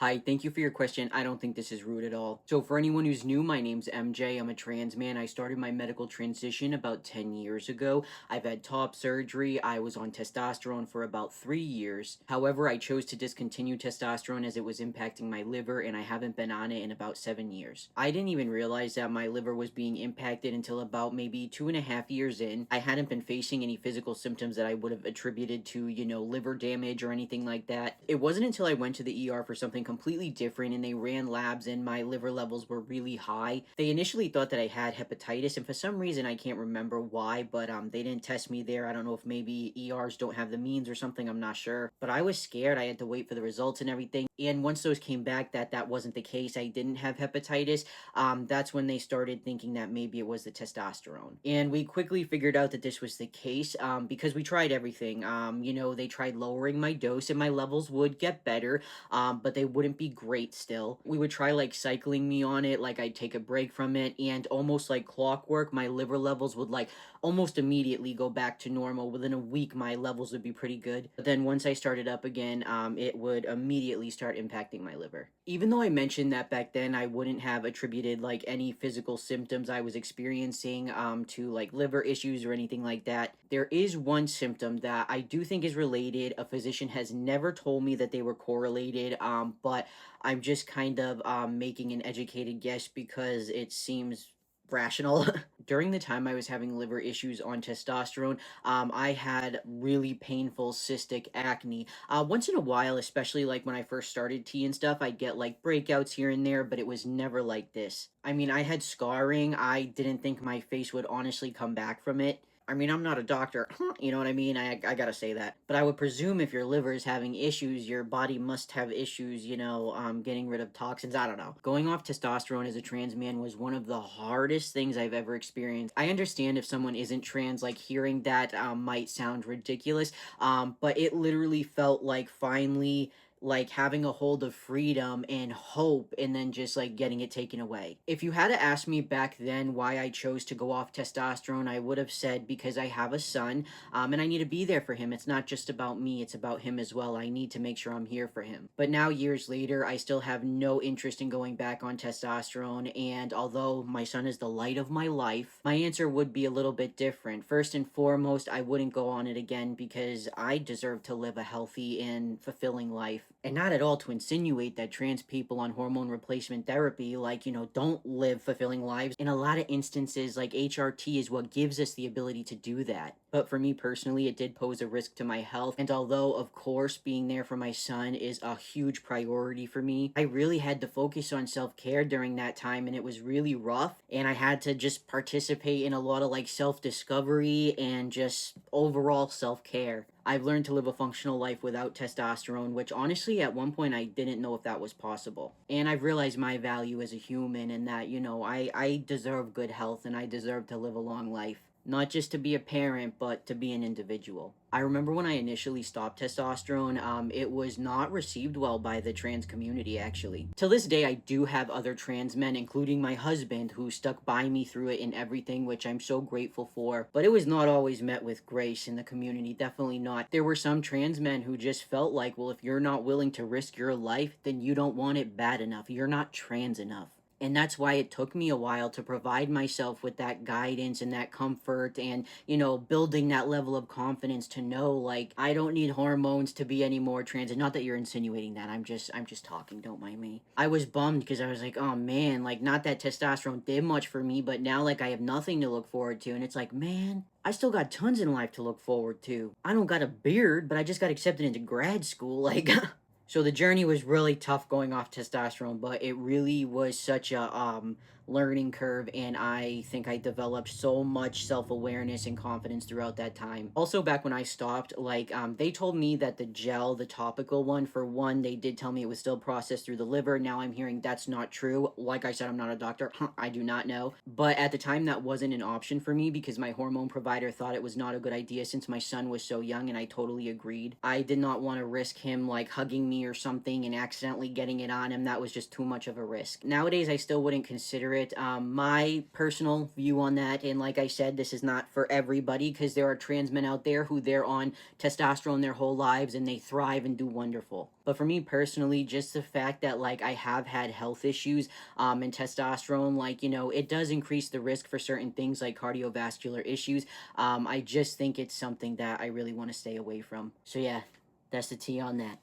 Hi, thank you for your question. I don't think this is rude at all. So, for anyone who's new, my name's MJ. I'm a trans man. I started my medical transition about 10 years ago. I've had top surgery. I was on testosterone for about 3 years. However, I chose to discontinue testosterone as it was impacting my liver, and I haven't been on it in about 7 years. I didn't even realize that my liver was being impacted until about maybe 2.5 years in. I hadn't been facing any physical symptoms that I would have attributed to, liver damage or anything like that. It wasn't until I went to the ER for something completely different and they ran labs and my liver levels were really high. They initially thought that I had hepatitis, and for some reason I can't remember why, but they didn't test me there. I don't know if maybe ERs don't have the means or something, I'm not sure. But I was scared. I had to wait for the results and everything. And once those came back that wasn't the case, I didn't have hepatitis, that's when they started thinking that maybe it was the testosterone. And we quickly figured out that this was the case, because we tried everything. They tried lowering my dose and my levels would get better, but they wouldn't be great still. We would try like cycling me on it, like I'd take a break from it, and almost like clockwork, my liver levels would like almost immediately go back to normal. Within a week, my levels would be pretty good. But then once I started up again, it would immediately start impacting my liver. Even though I mentioned that back then I wouldn't have attributed like any physical symptoms I was experiencing to like liver issues or anything like that, there is one symptom that I do think is related. A physician has never told me that they were correlated, but I'm just kind of making an educated guess because it seems rational. During the time I was having liver issues on testosterone, I had really painful cystic acne. Once in a while, especially like when I first started tea and stuff, I'd get like breakouts here and there, but it was never like this. I mean, I had scarring. I didn't think my face would honestly come back from it. I mean, I'm not a doctor, you know what I mean? I gotta say that. But I would presume if your liver is having issues, your body must have issues, getting rid of toxins. I don't know. Going off testosterone as a trans man was one of the hardest things I've ever experienced. I understand if someone isn't trans, like hearing that might sound ridiculous, but it literally felt like finally like having a hold of freedom and hope and then just like getting it taken away. If you had to ask me back then why I chose to go off testosterone, I would have said because I have a son, and I need to be there for him. It's not just about me, it's about him as well. I need to make sure I'm here for him. But now, years later, I still have no interest in going back on testosterone, and although my son is the light of my life, my answer would be a little bit different. First and foremost, I wouldn't go on it again because I deserve to live a healthy and fulfilling life. And not at all to insinuate that trans people on hormone replacement therapy, like, don't live fulfilling lives. In a lot of instances, like HRT is what gives us the ability to do that. But for me personally, it did pose a risk to my health. And although, of course, being there for my son is a huge priority for me, I really had to focus on self care during that time. And it was really rough. And I had to just participate in a lot of like self discovery and just overall self care. I've learned to live a functional life without testosterone, which honestly, at one point, I didn't know if that was possible. And I've realized my value as a human and that, I deserve good health and I deserve to live a long life. Not just to be a parent, but to be an individual. I remember when I initially stopped testosterone, it was not received well by the trans community, actually. To this day, I do have other trans men, including my husband, who stuck by me through it and everything, which I'm so grateful for. But it was not always met with grace in the community, definitely not. There were some trans men who just felt like, well, if you're not willing to risk your life, then you don't want it bad enough. You're not trans enough. And that's why it took me a while to provide myself with that guidance and that comfort and, building that level of confidence to know, like, I don't need hormones to be any more trans. And not that you're insinuating that. I'm just talking. Don't mind me. I was bummed because I was like, oh man, like, not that testosterone did much for me, but now, like, I have nothing to look forward to. And it's like, man, I still got tons in life to look forward to. I don't got a beard, but I just got accepted into grad school. Like, so the journey was really tough going off testosterone, but it really was such a learning curve, and I think I developed so much self-awareness and confidence throughout that time. Also, back when I stopped, like, they told me that the gel, the topical one, for one, they did tell me it was still processed through the liver. Now I'm hearing that's not true. Like I said, I'm not a doctor. I do not know. But at the time, that wasn't an option for me because my hormone provider thought it was not a good idea since my son was so young, and I totally agreed. I did not want to risk him, like, hugging me or something and accidentally getting it on him. That was just too much of a risk. Nowadays, I still wouldn't consider it it. My personal view on that, and like I said, this is not for everybody because there are trans men out there who they're on testosterone their whole lives and they thrive and do wonderful. But for me personally, just the fact that like I have had health issues, and testosterone, like, it does increase the risk for certain things like cardiovascular issues. I just think it's something that I really want to stay away from. So yeah, that's the tea on that.